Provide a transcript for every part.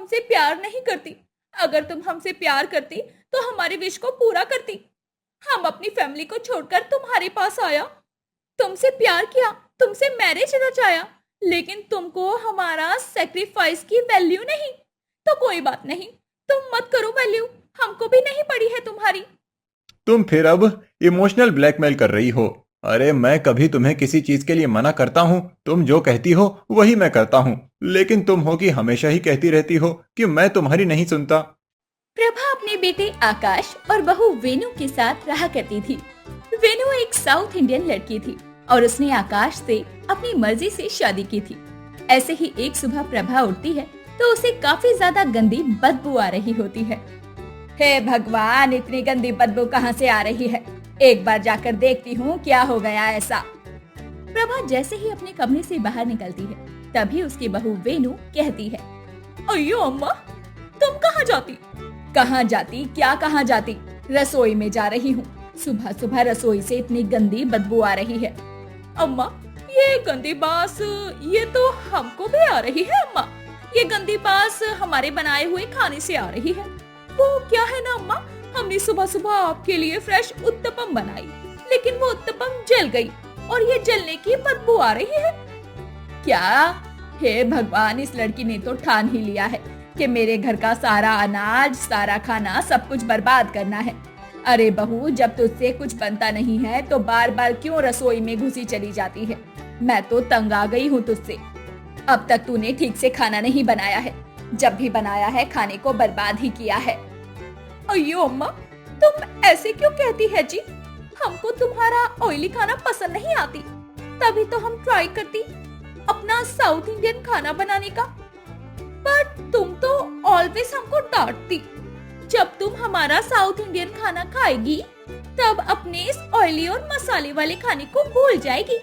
हमसे प्यार नहीं करती। अगर तुम हमसे प्यार करती तो हमारी विश को पूरा करती। हम अपनी फैमिली को छोड़कर तुम्हारे पास आया, तुमसे प्यार किया, तुमसे मैरिज रचाया, लेकिन तुमको हमारा सेक्रीफाइस की वैल्यू नहीं। तो कोई बात नहीं, तुम मत करो वैल्यू, हमको भी नहीं पड़ी है तुम्हारी। तुम फिर अब इमोशनल ब्लैकमेल कर रही हो। अरे मैं कभी तुम्हें किसी चीज के लिए मना करता हूँ? तुम जो कहती हो वही मैं करता हूँ, लेकिन तुम हो कि हमेशा ही कहती रहती हो कि मैं तुम्हारी नहीं सुनता। प्रभा अपने बेटे आकाश और बहू वेनु के साथ रहा करती थी। वेनु एक साउथ इंडियन लड़की थी और उसने आकाश से अपनी मर्जी से शादी की थी। ऐसे ही एक सुबह प्रभा उठती है तो उसे काफी ज्यादा गंदी बदबू आ रही होती है। हे भगवान, इतनी गंदी बदबू कहाँ से आ रही है? एक बार जाकर देखती हूँ क्या हो गया ऐसा। प्रभा जैसे ही अपने कमरे से बाहर निकलती है तभी उसकी बहू वेनु कहती है, अयो अम्मा, तुम कहाँ जाती? कहाँ जाती? क्या कहाँ जाती? रसोई में जा रही हूँ। सुबह सुबह रसोई से इतनी गंदी बदबू आ रही है। अम्मा, ये गंदी बास ये तो हमको भी आ रही है अम्मा। ये गंदी बास हमारे बनाए हुए खाने से आ रही है। वो क्या है ना अम्मा, हमने सुबह सुबह आपके लिए फ्रेश उत्तपम बनाई, लेकिन वो उत्तपम जल गई और ये जलने की बदबू आ रही है। क्या? हे भगवान, इस लड़की ने तो ठान ही लिया है कि मेरे घर का सारा अनाज, सारा खाना, सब कुछ बर्बाद करना है। अरे बहू, जब तुझसे कुछ बनता नहीं है तो बार बार क्यों रसोई में घुसी चली जाती है? मैं तो तंग आ गई हूँ तुझसे। अब तक तूने ठीक से खाना नहीं बनाया है, जब भी बनाया है खाने को बर्बाद ही किया है। अयो अम्मा, तुम ऐसे क्यों कहती है जी? हमको तुम्हारा ऑयली खाना पसंद नहीं आती, तभी तो हम ट्राई करती अपना साउथ इंडियन खाना बनाने का। बट तुम तो ऑलवेज हमको डांटती। जब तुम हमारा साउथ इंडियन खाना खाएगी तब अपने इस ऑयली और मसाले वाले खाने को भूल जाएगी।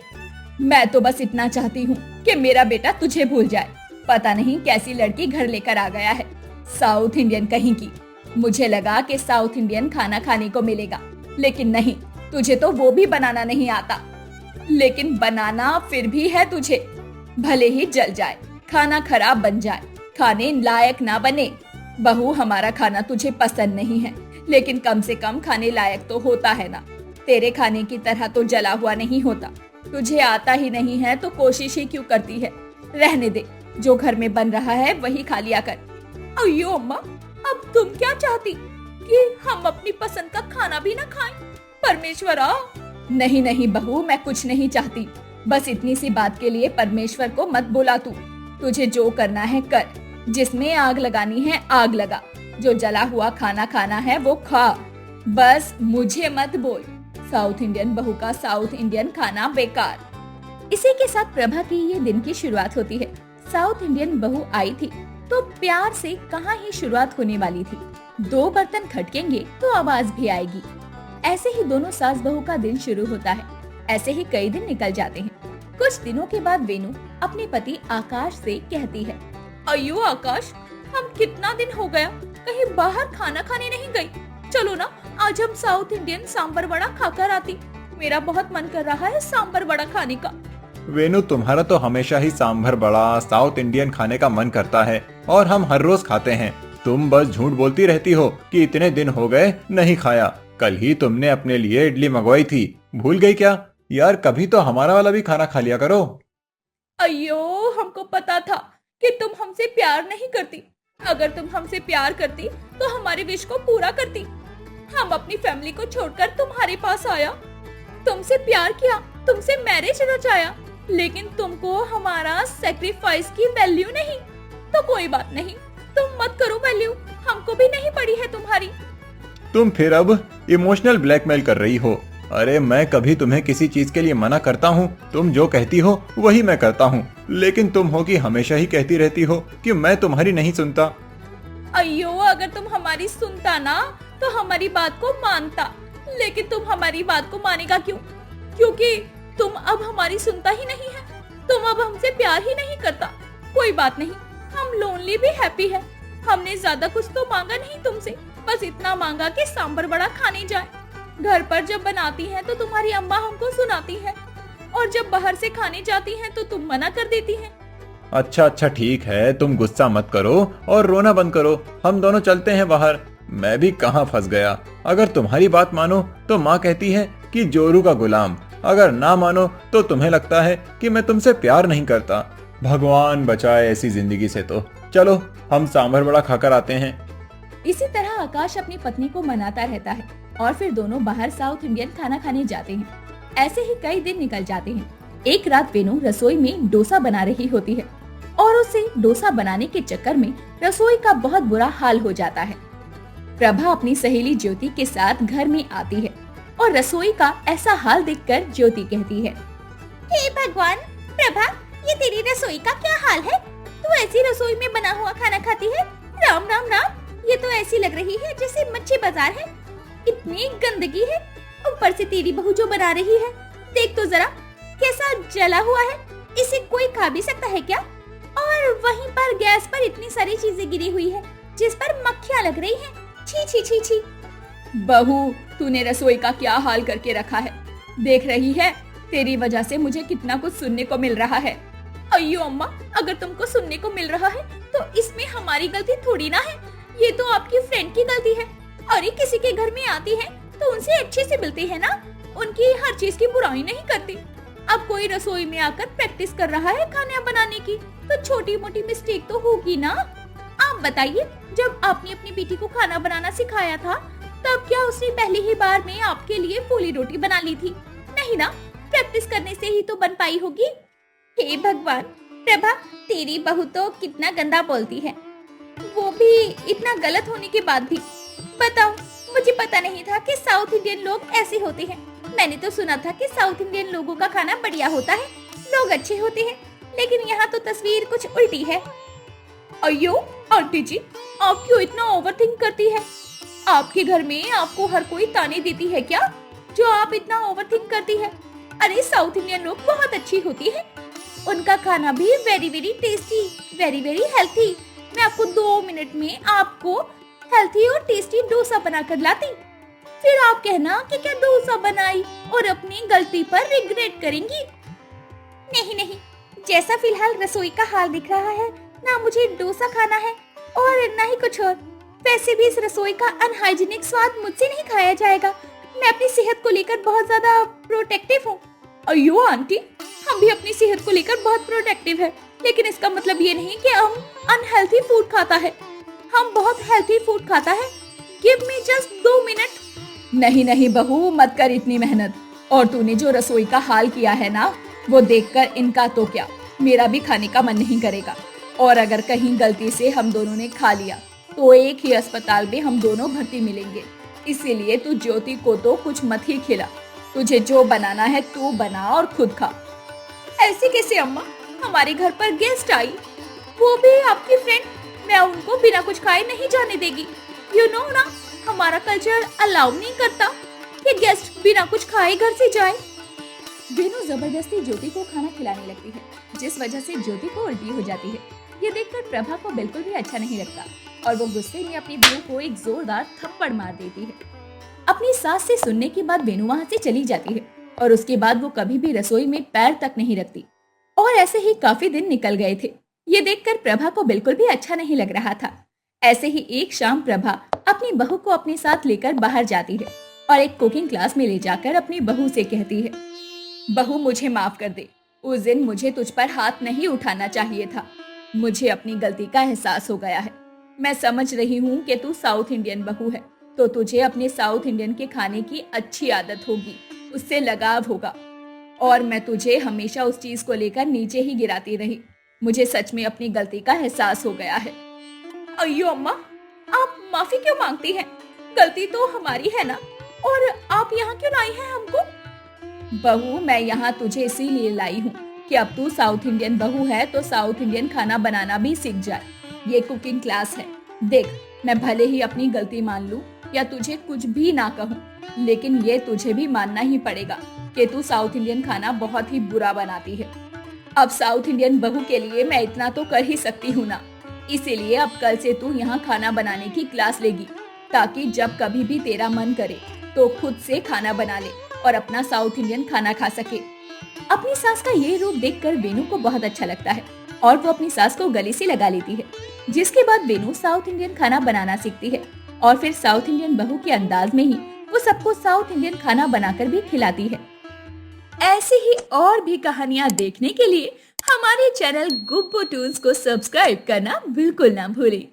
मैं तो बस इतना चाहती हूँ कि मेरा बेटा तुझे भूल जाए। पता नहीं कैसी लड़की घर लेकर आ गया है, साउथ इंडियन कहीं की। मुझे लगा कि साउथ इंडियन खाना खाने को मिलेगा, लेकिन नहीं, तुझे तो वो भी बनाना नहीं आता। लेकिन बनाना फिर भी है तुझे। भले ही जल जाए, खाना खराब बन जाए, खाने लायक ना बने। बहू, हमारा खाना तुझे पसंद नहीं है, लेकिन कम से कम खाने लायक तो होता है ना। तेरे खाने की तरह तो जला हुआ नहीं होता। तुझे आता ही नहीं है तो कोशिश ही क्यों करती है? रहने दे, जो घर में बन रहा है वही खा लिया कर। अयो अम्मा, अब तुम क्या चाहती कि हम अपनी पसंद का खाना भी ना खाएं? परमेश्वरा! नहीं नहीं बहू, मैं कुछ नहीं चाहती। बस इतनी सी बात के लिए परमेश्वर को मत बुला तू। तुझे जो करना है कर, जिसमें आग लगानी है आग लगा, जो जला हुआ खाना खाना है वो खा। बस मुझे मत बोल। साउथ इंडियन बहू का साउथ इंडियन खाना बेकार। इसी के साथ प्रभा की ये दिन की शुरुआत होती है। साउथ इंडियन बहू आई थी तो प्यार से कहाँ ही शुरुआत होने वाली थी। 2 बर्तन खटकेंगे तो आवाज भी आएगी। ऐसे ही दोनों सास बहू का दिन शुरू होता है। ऐसे ही कई दिन निकल जाते हैं। कुछ दिनों के बाद वेनु अपने पति आकाश से कहती है, अयो आकाश, हम कितना दिन हो गया कहीं बाहर खाना खाने नहीं गई। चलो ना, आज हम साउथ इंडियन सांबर वड़ा खाकर आती। मेरा बहुत मन कर रहा है सांबर वड़ा खाने का। वेनु, तुम्हारा तो हमेशा ही सांभर बड़ा साउथ इंडियन खाने का मन करता है और हम हर रोज खाते हैं। तुम बस झूठ बोलती रहती हो कि इतने दिन हो गए नहीं खाया। कल ही तुमने अपने लिए इडली मंगवाई थी, भूल गई क्या? यार, कभी तो हमारा वाला भी खाना खा लिया करो। अयो, हमको पता था कि तुम हमसे प्यार नहीं करती। अगर तुम हमसे प्यार करती तो हमारी विश को पूरा करती। हम अपनी फैमिली को छोड़कर तुम्हारे पास आया, तुमसे प्यार किया, तुमसे मैरिज रचाया, लेकिन तुमको हमारा सेक्रीफाइस की वैल्यू नहीं। तो कोई बात नहीं, तुम मत करो वैल्यू, हमको भी नहीं पड़ी है तुम्हारी। तुम फिर अब इमोशनल ब्लैकमेल कर रही हो। अरे मैं कभी तुम्हें किसी चीज के लिए मना करता हूँ? तुम जो कहती हो वही मैं करता हूँ, लेकिन तुम हो कि हमेशा ही कहती रहती हो कि मैं तुम्हारी नहीं सुनता। अयो, अगर तुम हमारी सुनता ना तो हमारी बात को मानता, लेकिन तुम हमारी बात को मानेगा क्यों? क्योंकि तुम अब हमारी सुनता ही नहीं है। तुम अब हमसे प्यार ही नहीं करता। कोई बात नहीं, हम लोनली भी हैप्पी है। हमने ज्यादा कुछ तो मांगा नहीं तुमसे, बस इतना मांगा कि सांबर बड़ा खाने जाए। घर पर जब बनाती हैं तो तुम्हारी अम्मा हमको सुनाती है, और जब बाहर से खाने जाती हैं तो तुम मना कर देती हैं। अच्छा अच्छा ठीक है, तुम गुस्सा मत करो और रोना बंद करो। हम दोनों चलते हैं बाहर। मैं भी कहाँ फंस गया। अगर तुम्हारी बात मानो तो माँ कहती है कि जोरू का गुलाम, अगर ना मानो तो तुम्हें लगता है कि मैं तुमसे प्यार नहीं करता। भगवान बचाए ऐसी जिंदगी से। तो चलो हम सांभर बड़ा खाकर आते हैं। इसी तरह आकाश अपनी पत्नी को मनाता रहता है और फिर दोनों बाहर साउथ इंडियन खाना खाने जाते हैं। ऐसे ही कई दिन निकल जाते हैं। एक रात वेनु रसोई में डोसा बना रही होती है और उसे डोसा बनाने के चक्कर में रसोई का बहुत बुरा हाल हो जाता है। प्रभा अपनी सहेली ज्योति के साथ घर में आती है और रसोई का ऐसा हाल देखकर ज्योति कहती है, हे भगवान, प्रभा, ये तेरी रसोई का क्या हाल है? तू ऐसी रसोई में बना हुआ खाना खाती है? राम राम राम, ये तो ऐसी लग रही है जैसे मच्छी बाजार है। इतनी गंदगी है। ऊपर से तेरी बहू जो बना रही है, देख तो जरा कैसा जला हुआ है। इसे कोई खा भी सकता है क्या? और वहीं पर गैस पर इतनी सारी चीजें गिरी हुई है जिस पर मक्खियां लग रही हैं। छी छी छी छी। बहू, तूने रसोई का क्या हाल करके रखा है? देख रही है, तेरी वजह से मुझे कितना कुछ सुनने को मिल रहा है। अయ్यो अम्मा, अगर तुमको सुनने को मिल रहा है तो इसमें हमारी गलती थोड़ी ना है। ये तो आपकी फ्रेंड की गलती है। अरे किसी के घर में आती है तो उनसे अच्छे से मिलते हैं ना, उनकी हर चीज की बुराई नहीं करती। अब कोई रसोई में आकर प्रैक्टिस कर रहा है खाना बनाने की तो छोटी मोटी मिस्टेक तो होगी ना। आप बताइए, जब आपने अपनी बेटी को खाना बनाना सिखाया था तब क्या उसने पहली ही बार में आपके लिए फूली रोटी बना ली थी? नहीं ना, प्रैक्टिस करने से ही तो बन पाई होगी। हे भगवान, प्रभा, तेरी बहू तो कितना गंदा बोलती है, वो भी इतना गलत होने के बाद भी। बताओ, मुझे पता नहीं था कि साउथ इंडियन लोग ऐसे होते हैं। मैंने तो सुना था कि साउथ इंडियन लोगों का खाना बढ़िया होता है, लोग अच्छे होते हैं, लेकिन यहाँ तो तस्वीर कुछ उल्टी है। अयो आंटी जी, आप क्यों इतना ओवरथिंक करती है? आपके घर में आपको हर कोई ताने देती है क्या, जो आप इतना ओवरथिंक करती है? अरे साउथ इंडियन लोग बहुत अच्छी होती है, उनका खाना भी very very tasty, very very healthy. मैं आपको 2 मिनट में आपको हेल्थी और टेस्टी डोसा बनाकर लाती, फिर आप कहना कि क्या डोसा बनाई और अपनी गलती पर रिग्रेट करेंगी। नहीं नहीं, जैसा फिलहाल रसोई का हाल दिख रहा है, ना मुझे डोसा खाना है और ना ही कुछ और। वैसे भी इस रसोई का अनहाइजीनिक स्वाद मुझसे नहीं खाया जाएगा। मैं अपनी सेहत को लेकर बहुत ज्यादा प्रोटेक्टिव हूँ। अयो आंटी, हम भी अपनी सेहत को लेकर बहुत प्रोटेक्टिव है, लेकिन इसका मतलब ये नहीं कि हम अनहेल्थी फूड खाता है। हम बहुत हेल्थी फूड खाता है। Give me just 2 minute. नहीं नहीं बहू, मत कर इतनी मेहनत। और तूने जो रसोई का हाल किया है ना, वो देखकर इनका तो क्या, मेरा भी खाने का मन नहीं करेगा। और अगर कहीं गलती से हम दोनों ने खा लिया तो एक ही अस्पताल में हम दोनों भर्ती मिलेंगे। इसीलिए तू ज्योति को तो कुछ मत ही खिला। तुझे जो बनाना है तू बना और खुद खा। ऐसे कैसे अम्मा? हमारे घर पर गेस्ट आई, वो भी आपकी फ्रेंड, मैं उनको बिना कुछ खाए नहीं जाने देगी। यू नो ना, हमारा कल्चर अलाउ नहीं करता कि गेस्ट बिना कुछ खाए घर से जाए। वेनु जबरदस्ती ज्योति को खाना खिलाने लगती है, जिस वजह से ज्योति को उल्टी हो जाती है। ये देखकर प्रभा को बिल्कुल भी अच्छा नहीं लगता और वो गुस्से में अपनी बहू को एक जोरदार थप्पड़ मार देती है। अपनी सास से सुनने के बाद वेनु वहाँ से चली जाती है और उसके बाद वो कभी भी रसोई में पैर तक नहीं रखती। और ऐसे ही काफी दिन निकल गए थे। ये देखकर प्रभा को बिल्कुल भी अच्छा नहीं लग रहा था। ऐसे ही एक शाम प्रभा अपनी बहू को अपने साथ लेकर बाहर जाती है और एक कुकिंग क्लास में ले जाकर अपनी बहू से कहती है, बहू मुझे माफ कर दे, उस दिन मुझे तुझ पर हाथ नहीं उठाना चाहिए था। मुझे अपनी गलती का एहसास हो गया है। मैं समझ रही हूँ कि तू साउथ इंडियन बहू है, तो तुझे अपने साउथ इंडियन के खाने की अच्छी आदत होगी, उससे लगाव होगा। और मैं तुझे हमेशा उस चीज को लेकर नीचे ही गिराती रही। मुझे सच में अपनी गलती का एहसास हो गया है। अయ్यो अम्मा, आप माफी क्यों मांगती हैं? गलती तो हमारी है ना, और आप यहाँ क्यों लाई हैं हमको? बहू, मैं यहाँ तुझे इसीलिए लाई हूँ कि अब तू साउथ इंडियन बहू है तो साउथ इंडियन खाना बनाना भी सीख जाए। ये कुकिंग क्लास है। देख, मैं भले ही अपनी गलती मान लूं या तुझे कुछ भी ना कहूँ, लेकिन ये तुझे भी मानना ही पड़ेगा कि तू साउथ इंडियन खाना बहुत ही बुरा बनाती है। अब साउथ इंडियन बहू के लिए मैं इतना तो कर ही सकती हूँ ना, इसीलिए अब कल से तू यहाँ खाना बनाने की क्लास लेगी, ताकि जब कभी भी तेरा मन करे तो खुद से खाना बना ले और अपना साउथ इंडियन खाना खा सके। अपनी सास का ये रूप देखकर वेनु को बहुत अच्छा लगता है और वो अपनी सास को गले से लगा लेती है। जिसके बाद वेनू साउथ इंडियन खाना बनाना सीखती है और फिर साउथ इंडियन बहू के अंदाज में ही वो सबको साउथ इंडियन खाना बनाकर भी खिलाती है। ऐसी ही और भी कहानियाँ देखने के लिए हमारे चैनल गुब्बू टून्स को सब्सक्राइब करना बिल्कुल ना भूलें।